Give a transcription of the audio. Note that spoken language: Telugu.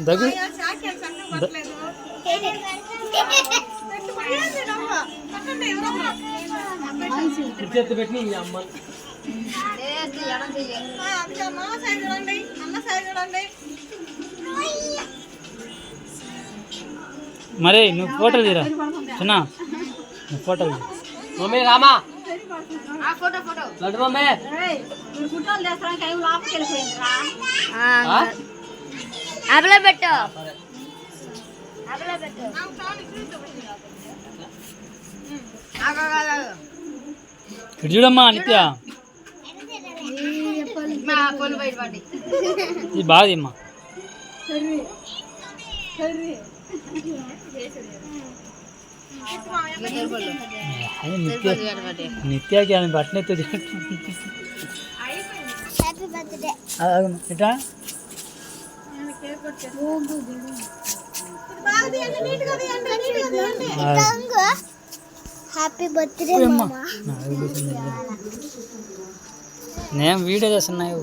దగ్గు చేతి పెట్టి అమ్మ మరి నువ్వు ఫోటోలు తీరా చిన్న నువ్వు ఫోటోలు మమ్మీ రామా లడ్డు మమ్మీ అబలా పెట్టు ఇటు చూడమ్మా నిత్య ఇది బాగా అమ్మా నిత్యకి ఆమె బట్టనే ఇటా హ్యాపీ బర్త్డే నేను వీడియో చేస్తున్నావు